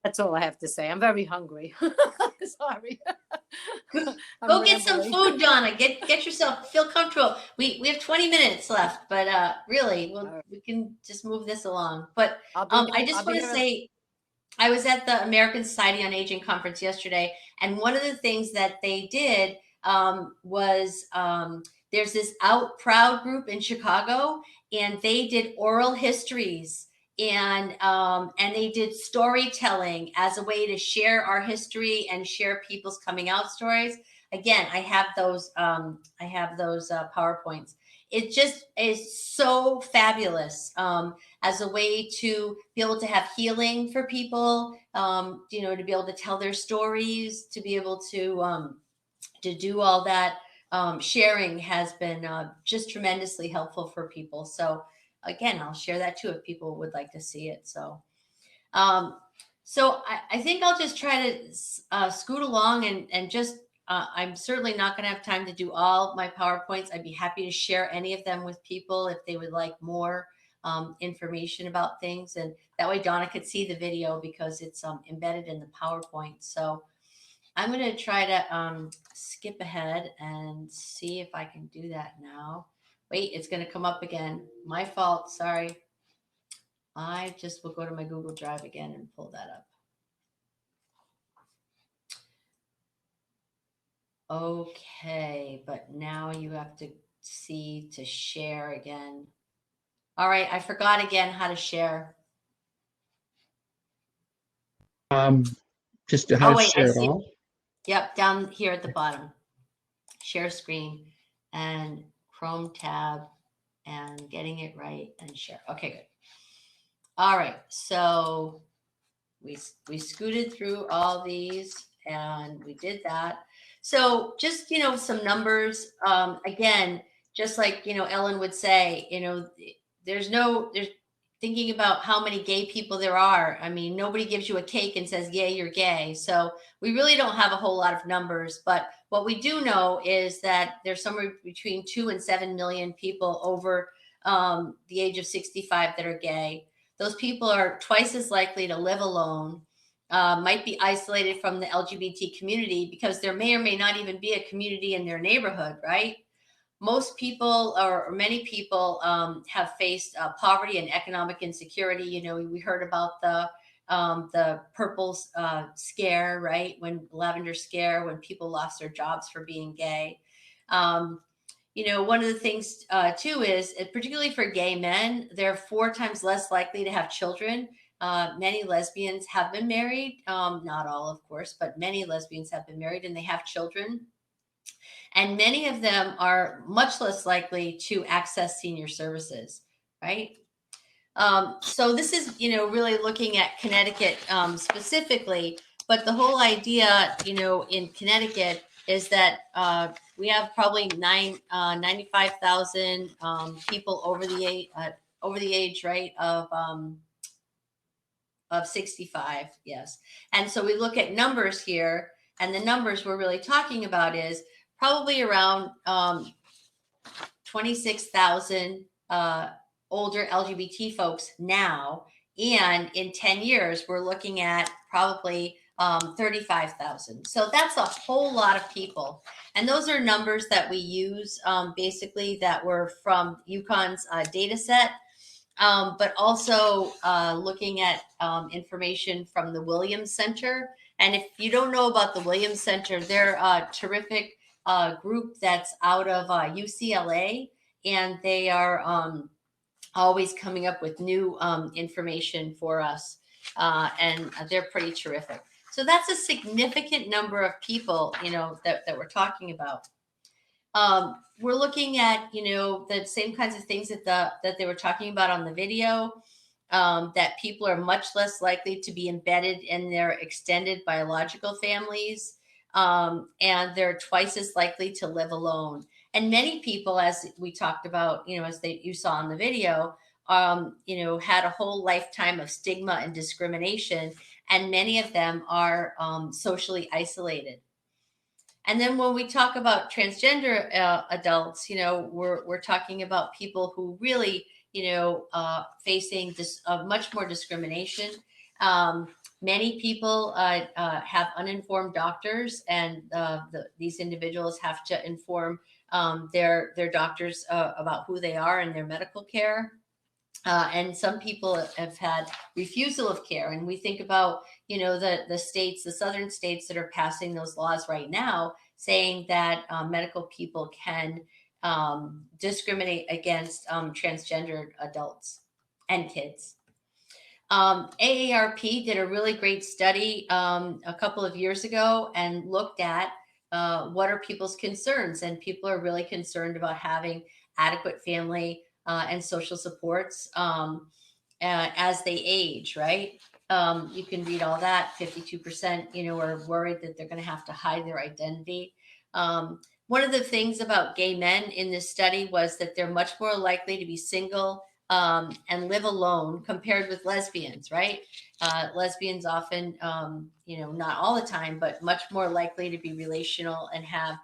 That's all I have to say. I'm very hungry. Sorry. Go get some food, Donna. Get yourself, feel comfortable. We have 20 minutes left, but really, we can just move this along. But I just want to say, I was at the American Society on Aging conference yesterday, and one of the things that they did was there's this Out Proud group in Chicago, and they did oral histories. And they did storytelling as a way to share our history and share people's coming out stories. Again, I have those PowerPoints. It just is so fabulous as a way to be able to have healing for people, to be able to tell their stories, to be able to do all that. Sharing has been just tremendously helpful for people. So again, I'll share that too if people would like to see it. So, I think I'll just try to scoot along and just, I'm certainly not going to have time to do all my PowerPoints. I'd be happy to share any of them with people if they would like more information about things. And that way Donna could see the video because it's embedded in the PowerPoint. So I'm going to try to skip ahead and see if I can do that now. Wait, it's going to come up again. My fault. Sorry. I just will go to my Google Drive again and pull that up. Okay, but now you have to see to share again. All right, I forgot again how to share. Just how to share it I see. all. Yep, down here at the bottom. Share screen and Chrome tab and getting it right and share. Okay, good. All right, so we scooted through all these and we did that. So just, some numbers, again, just like, Ellen would say, there's thinking about how many gay people there are. I mean, nobody gives you a cake and says, yay, you're gay. So we really don't have a whole lot of numbers, but what we do know is that there's somewhere between 2 and 7 million people over the age of 65 that are gay. Those people are twice as likely to live alone, might be isolated from the LGBT community because there may or may not even be a community in their neighborhood, right? Most people or many people have faced poverty and economic insecurity. We heard about the purple scare, right? When lavender scare, when people lost their jobs for being gay. One of the things too is, particularly for gay men, they're 4 times less likely to have children. Many lesbians have been married, not all, of course, but many lesbians have been married and they have children. And many of them are much less likely to access senior services, right? So this is, really looking at Connecticut specifically, but the whole idea, in Connecticut is that we have probably 95,000 people over the age, right, of 65, yes. And so we look at numbers here, and the numbers we're really talking about is probably around 26,000 older LGBT folks now. And in 10 years, we're looking at probably 35,000. So that's a whole lot of people. And those are numbers that we use basically that were from UConn's data set, but also looking at information from the Williams Center. And if you don't know about the Williams Center, they're a terrific group that's out of UCLA, and they are always coming up with new information for us, and they're pretty terrific. So that's a significant number of people, that we're talking about. We're looking at, the same kinds of things that they were talking about on the video, that people are much less likely to be embedded in their extended biological families, and they're twice as likely to live alone. And many people, as we talked about, you saw in the video, had a whole lifetime of stigma and discrimination, and many of them are socially isolated. And then when we talk about transgender adults, we're talking about people who really, facing much more discrimination. Many people have uninformed doctors, and these individuals have to inform their doctors about who they are and their medical care. And some people have had refusal of care. And we think about, the states, the southern states that are passing those laws right now, saying that medical people can discriminate against transgendered adults and kids. AARP did a really great study a couple of years ago and looked at what are people's concerns. And people are really concerned about having adequate family and social supports as they age, right? You can read all that. 52%, are worried that they're going to have to hide their identity. One of the things about gay men in this study was that they're much more likely to be single and live alone compared with lesbians, right? Lesbians often, not all the time, but much more likely to be relational and have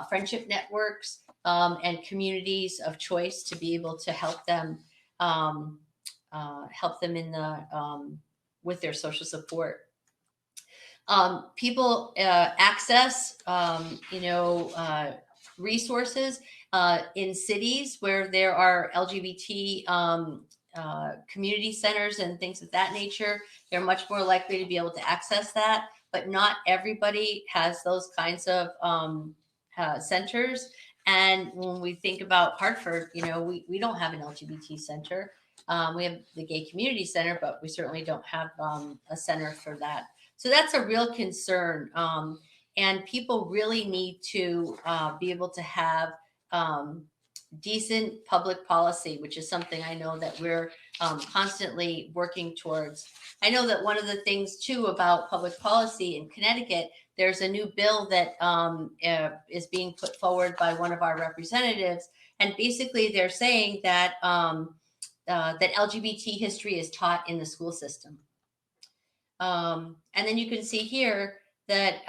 friendship networks and communities of choice to be able to help them in the with their social support. People access, resources in cities where there are LGBT community centers and things of that nature. They're much more likely to be able to access that, but not everybody has those kinds of centers. And when we think about Hartford, we don't have an LGBT center. We have the Gay Community Center, but we certainly don't have a center for that. So that's a real concern. And people really need to be able to have decent public policy, which is something I know that we're constantly working towards. I know that one of the things too about public policy in Connecticut, there's a new bill that is being put forward by one of our representatives. And basically they're saying that that LGBT history is taught in the school system. And then you can see here that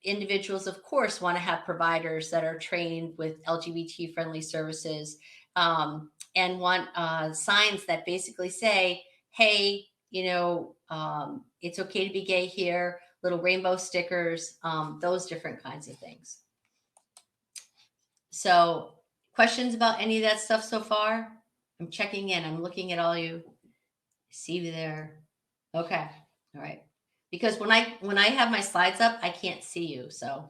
individuals, of course, want to have providers that are trained with LGBT friendly services, and want signs that basically say, hey, it's okay to be gay here, little rainbow stickers, those different kinds of things. So questions about any of that stuff so far? I'm checking in. I'm looking at all you. See you there. Okay. All right. Because when I have my slides up, I can't see you. So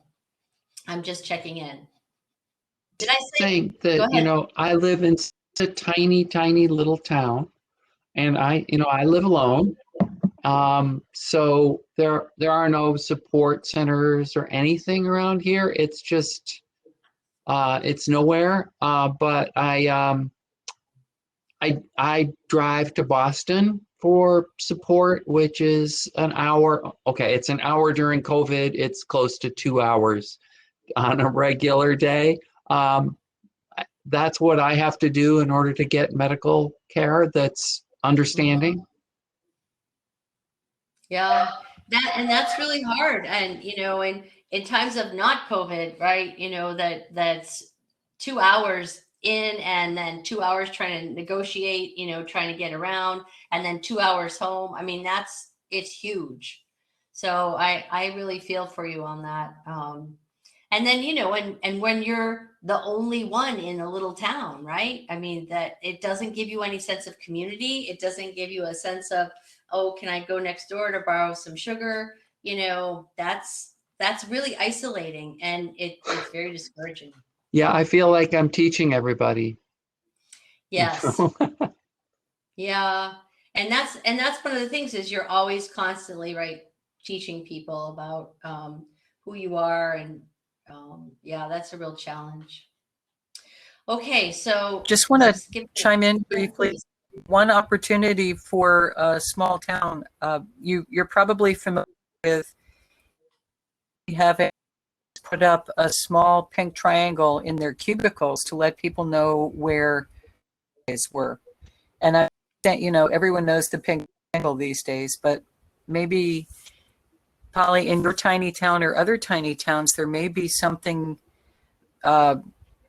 I'm just checking in. Did I say that, I live in a tiny, tiny little town, and I live alone. So there are no support centers or anything around here. It's just, it's nowhere. But I drive to Boston for support, which is an hour. Okay, it's an hour during COVID. It's close to 2 hours on a regular day. That's what I have to do in order to get medical care that's understanding. Yeah, that's really hard. And, in times of not COVID, right, that's 2 hours in and then 2 hours trying to negotiate, trying to get around, and then 2 hours home. I mean, it's huge. So I really feel for you on that. And then, and when you're the only one in a little town, right? I mean, that it doesn't give you any sense of community. It doesn't give you a sense of, oh, can I go next door to borrow some sugar? That's really isolating, and it's very discouraging. Yeah, I feel like I'm teaching everybody. Yes. Yeah. And that's one of the things is you're always constantly, right, teaching people about who you are and Yeah, that's a real challenge. Okay, so Just want to skip chime in briefly. please. One opportunity for a small town. You're probably familiar with having put up a small pink triangle in their cubicles to let people know where days were. And I think, everyone knows the pink triangle these days, but maybe, Polly, in your tiny town or other tiny towns, there may be something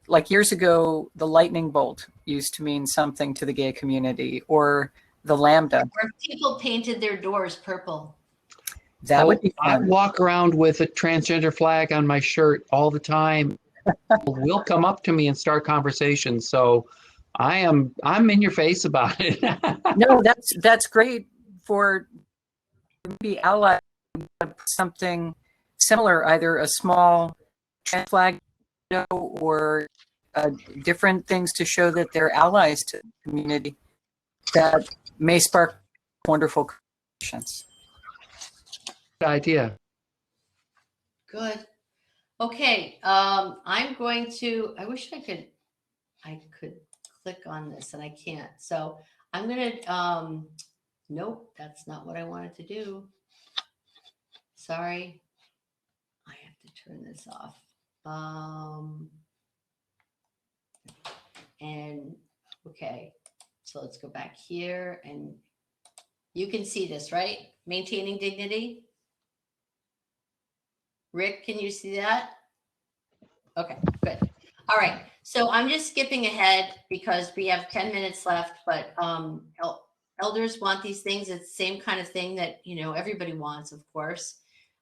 like years ago, the lightning bolt used to mean something to the gay community, or the lambda. Or people painted their doors purple. That would be I fun. walk around with a transgender flag on my shirt all the time. Will come up to me and start conversations. So I'm in your face about it. No, that's great for maybe allies, something similar, either a small trans flag or different things to show that they're allies to the community that may spark wonderful conversations. Good idea. Good. Okay, I'm going to, I wish I could click on this and I can't. So I'm gonna, nope, that's not what I wanted to do. Sorry, I have to turn this off. And okay, so let's go back here and you can see this, right? Maintaining dignity. Rick, can you see that? Okay, good. All right, so I'm just skipping ahead because we have 10 minutes left, but elders want these things. It's the same kind of thing that, everybody wants, of course.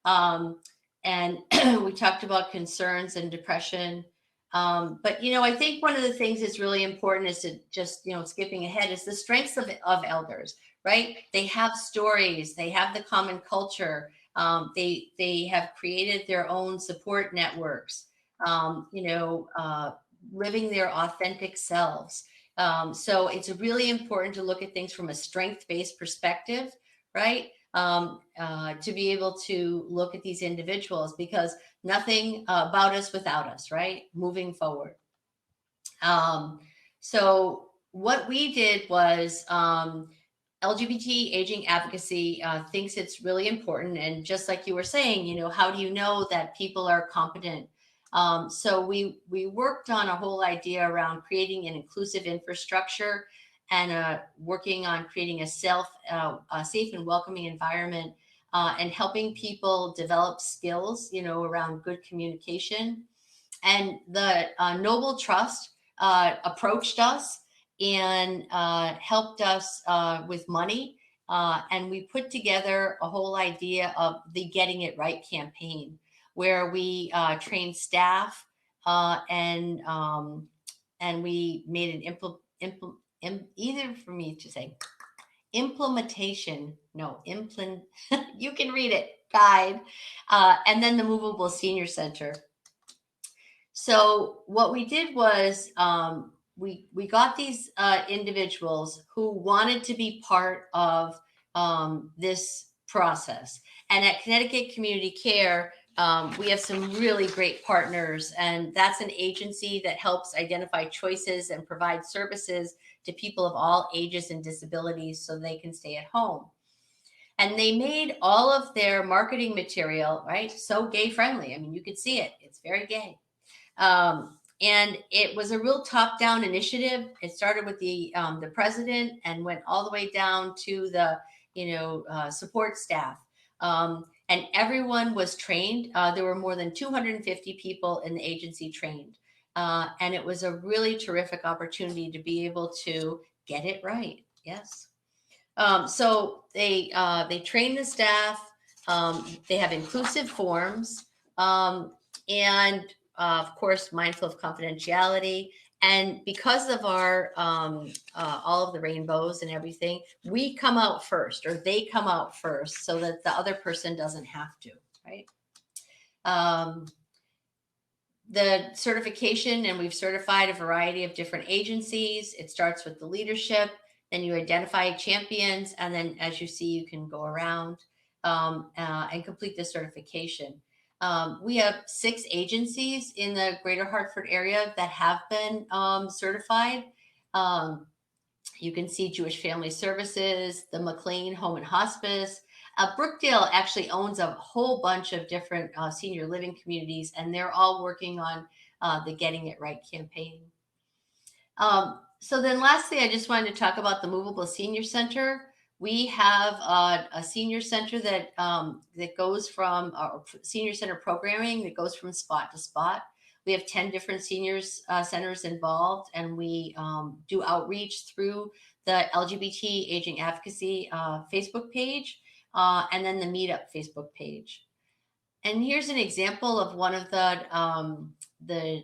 And we talked about concerns and depression. But, I think one of the things that's really important is to just, skipping ahead is the strengths of elders, right? They have stories, they have the common culture. They have created their own support networks, living their authentic selves. So it's really important to look at things from a strength-based perspective, right? To be able to look at these individuals, because nothing about us without us, right? Moving forward. So what we did was LGBT Aging Advocacy thinks it's really important. And just like you were saying, how do you know that people are competent? So we worked on a whole idea around creating an inclusive infrastructure and working on creating a safe and welcoming environment and helping people develop skills, around good communication. And the Noble Trust approached us and helped us with money. And we put together a whole idea of the Getting It Right campaign, where we trained staff and we made an either for me to say implementation, no, you can read it, guide, and then the Movable Senior Center. So what we did was we got these individuals who wanted to be part of this process. And at Connecticut Community Care, we have some really great partners, and that's an agency that helps identify choices and provide services to people of all ages and disabilities so they can stay at home. And they made all of their marketing material, right, so gay friendly. I mean, you could see it. It's very gay. And it was a real top-down initiative. It started with the president and went all the way down to the, support staff. And everyone was trained. There were more than 250 people in the agency trained. And it was a really terrific opportunity to be able to get it right. Yes. So they train the staff. They have inclusive forms. And of course, mindful of confidentiality. And because of our, all of the rainbows and everything, we come out first, or they come out first, so that the other person doesn't have to, right? The certification, and we've certified a variety of different agencies. It starts with the leadership, then you identify champions, and then as you see, you can go around and complete the certification. We have 6 agencies in the greater Hartford area that have been certified. You can see Jewish Family Services, the McLean Home and Hospice. Brookdale actually owns a whole bunch of different senior living communities, and they're all working on the Getting It Right campaign. So then lastly, I just wanted to talk about the Movable Senior Center. We have a senior center that that goes from senior center programming that goes from spot to spot. We have 10 different seniors centers involved, and we do outreach through the LGBT Aging Advocacy Facebook page, and then the Meetup Facebook page. And here's an example of one of the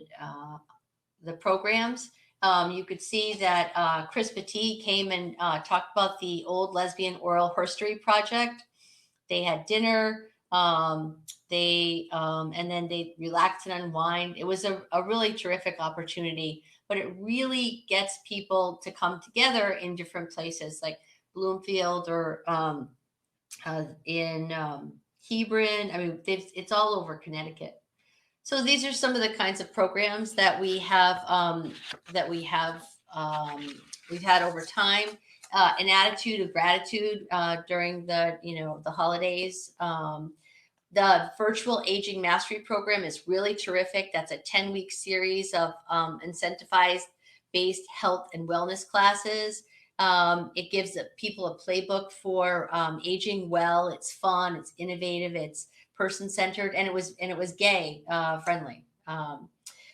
programs. You could see that Chris Petit came and talked about the Old Lesbian Oral History Project. They had dinner. And then they relaxed and unwind. It was a really terrific opportunity, but it really gets people to come together in different places like Bloomfield or in Hebron. I mean, it's all over Connecticut. So these are some of the kinds of programs that we have we've had over time. An attitude of gratitude during the holidays. The virtual aging mastery program is really terrific. That's a 10-week series of incentivized based health and wellness classes. It gives people a playbook for aging well. It's fun, it's innovative, it's person-centered, and it was gay friendly.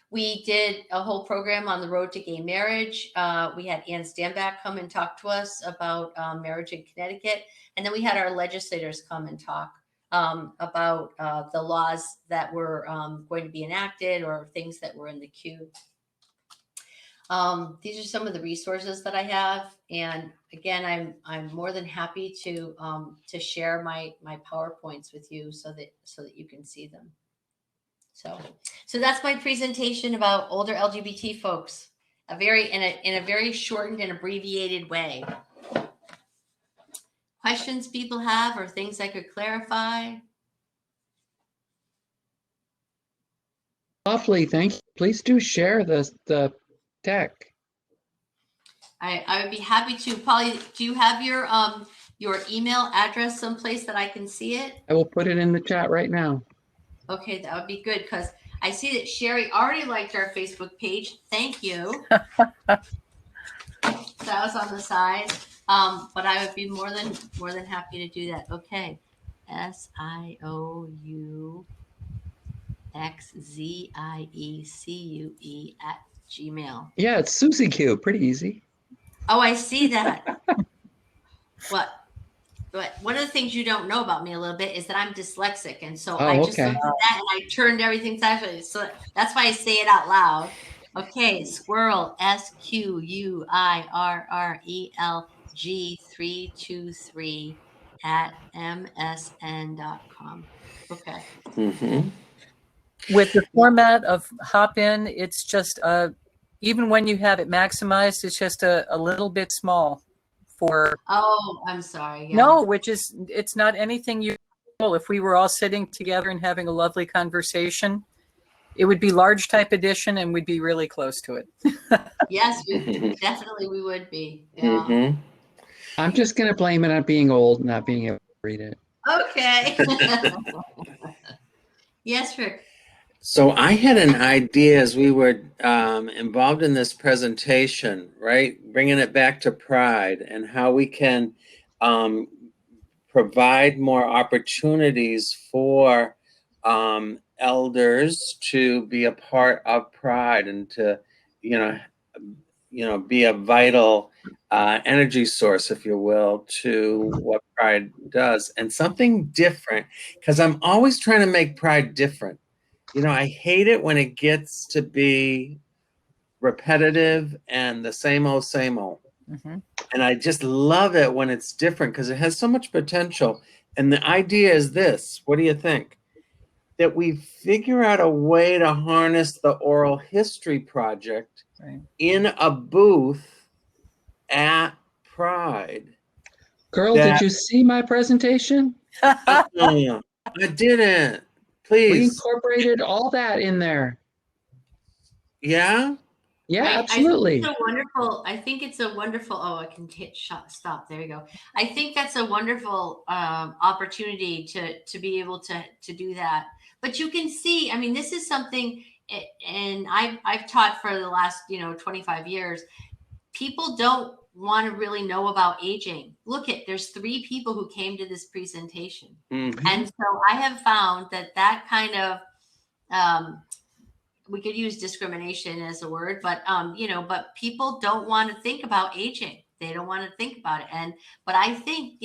We did a whole program on the road to gay marriage. We had Ann Stanback come and talk to us about marriage in Connecticut, and then we had our legislators come and talk about the laws that were going to be enacted or things that were in the queue. These are some of the resources that I have, and again, I'm more than happy to share my PowerPoints with you so that you can see them. So that's my presentation about older LGBT folks, in a very shortened and abbreviated way. Questions people have or things I could clarify? Lovely, thank you. Please do share the deck. I would be happy to. Polly, do you have your email address someplace that I can see it? I will put it in the chat right now. Okay, that would be good because I see that Sherry already liked our Facebook page. Thank you. That was on the side. But I would be more than happy to do that. Okay. SIOUXZIECUE@gmail. Yeah, it's Susie Q. Pretty easy. Oh, I see that. But one of the things you don't know about me a little bit is that I'm dyslexic, and so I just looked at that and I turned everything sideways. So that's why I say it out loud. Okay, squirrel SQUIRREL323@msn.com. Okay. Mm-hmm. With the format of Hop-In, it's just even when you have it maximized, it's just a little bit small for. Oh, I'm sorry. Yeah. No, it's not anything usual. If we were all sitting together and having a lovely conversation, it would be large type edition and we'd be really close to it. Yes, definitely we would be. Yeah. Mm-hmm. I'm just going to blame it on being old and not being able to read it. Okay. Yes, Rick. So I had an idea as we were involved in this presentation, right? Bringing it back to Pride and how we can provide more opportunities for elders to be a part of Pride and to, be a vital energy source, if you will, to what Pride does. And something different, because I'm always trying to make Pride different. I hate it when it gets to be repetitive and the same old, same old. Mm-hmm. And I just love it when it's different because it has so much potential. And the idea is this, what do you think? That we figure out a way to harness the Oral History Project in a booth at Pride. Girl, did you see my presentation? I didn't. We Please. incorporated all that in there. Yeah? Yeah, I absolutely. think it's a wonderful. Oh, I can hit stop. There you go. I think that's a wonderful opportunity to be able to do that. But you can see, I mean, this is something, and I've taught for the last 25 years. People don't want to really know about aging. Look there's 3 people who came to this presentation, and so I have found that kind of we could use discrimination as a word, but but people don't want to think about aging. They don't want to think about it. But I think,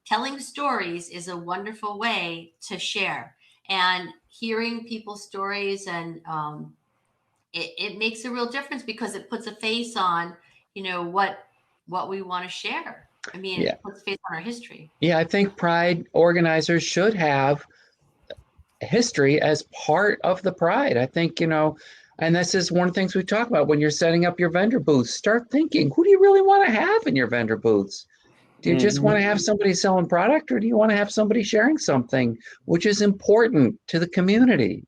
telling stories is a wonderful way to share, and hearing people's stories, and it makes a real difference because it puts a face on, what we want to share. I mean, Yeah. it puts a face on our history. Yeah, I think Pride organizers should have history as part of the Pride. I think, and this is one of the things we talk about when you're setting up your vendor booths. Start thinking, who do you really want to have in your vendor booths? Do you just want to have somebody selling product, or do you want to have somebody sharing something which is important to the community?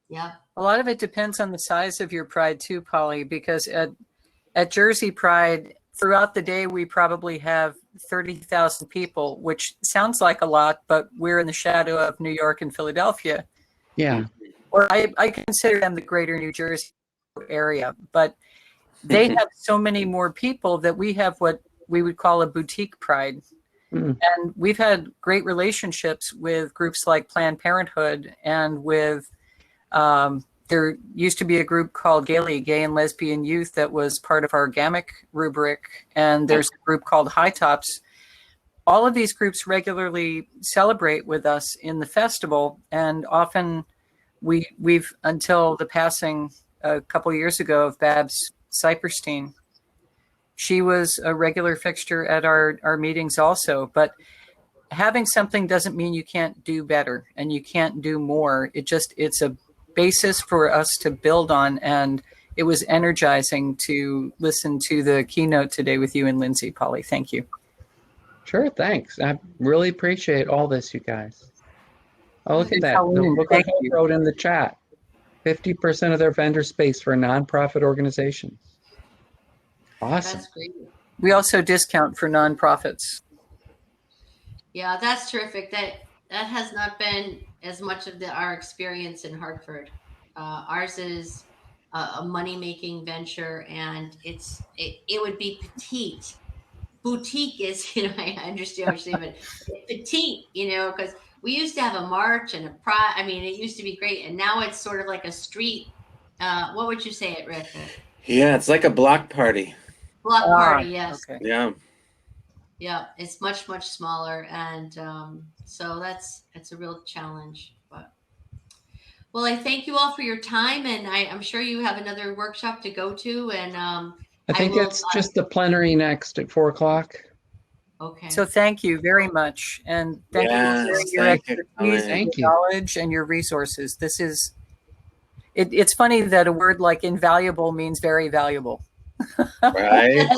Yeah. A lot of it depends on the size of your Pride too, Polly, because at Jersey Pride, throughout the day, we probably have 30,000 people, which sounds like a lot, but we're in the shadow of New York and Philadelphia. Yeah. Or I consider them the greater New Jersey area, but they have so many more people that we have what we would call a boutique Pride. And we've had great relationships with groups like Planned Parenthood, and with there used to be a group called Gaily, Gay and Lesbian Youth, that was part of our GAMIC rubric. And there's a group called High Tops. All of these groups regularly celebrate with us in the festival. And often we've, until the passing a couple years ago of Babs Cyperstein, she was a regular fixture at our meetings also. But having something doesn't mean you can't do better and you can't do more. It's a basis for us to build on, and it was energizing to listen to the keynote today with you and Lindsay. Polly, thank you. Sure, thanks. I really appreciate all this, you guys. Oh, look at that. Colleen, Look what thank Hope you. wrote in the chat. 50% of their vendor space for nonprofit organizations. Awesome. That's great. We also discount for nonprofits. Yeah, that's terrific. That has not been as much of our experience in Hartford. Ours is a money-making venture, and it would be petite. Boutique is, I understand what you're saying, but petite, because we used to have a march and a pride. I mean, it used to be great, and now it's sort of like a street. What would you say it, Rick? Yeah, it's like a block party. Block party, yes. Okay. Yeah. Yeah, it's much, much smaller. And so that's a real challenge. But well, I thank you all for your time. And I'm sure you have another workshop to go to. And I think it's just the plenary next at 4:00. Okay. So thank you very much. And thank you for sharing your expertise and your knowledge and your resources. This is, it's funny that a word like invaluable means very valuable. Right.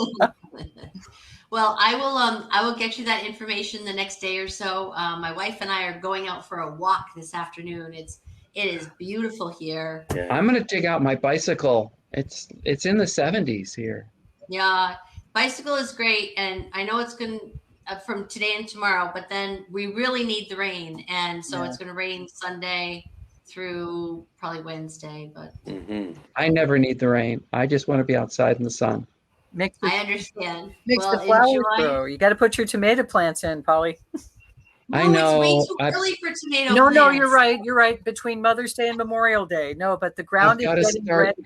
Well, I will get you that information the next day or so. My wife and I are going out for a walk this afternoon. It is beautiful here. I'm going to dig out my bicycle. It's in the 70s here. Yeah, bicycle is great, and I know it's going to from today and tomorrow, but then we really need the rain, and so it's going to rain Sunday through probably Wednesday. But I never need the rain. I just want to be outside in the sun. I understand. Makes Well, the flowers enjoy. grow. You got to put your tomato plants in, Polly. I know. It's way too early for tomato No, plants. you're right. You're right. Between Mother's Day and Memorial Day. No, but the ground is getting ready.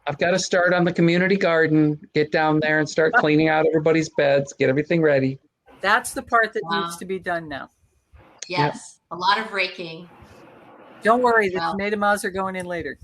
I've got to start on the community garden, get down there and start cleaning out everybody's beds, get everything ready. That's the part that needs to be done now. Yes, a lot of raking. Don't worry, the tomato moths are going in later.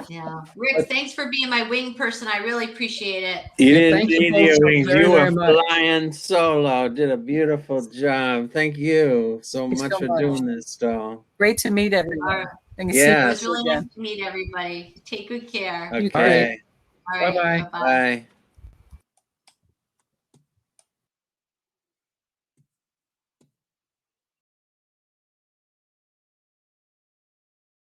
Yeah. Rick, thanks for being my wing person. I really appreciate it. You didn't thank you need both your so wings. very, You very were much. flying solo. Did a beautiful job. Thank you so Thanks much so for much. doing this, doll. Great to meet everyone. And see Yeah. It you was really again. nice to meet everybody. Take good care. Okay. All right. Bye-bye. Bye-bye. Bye.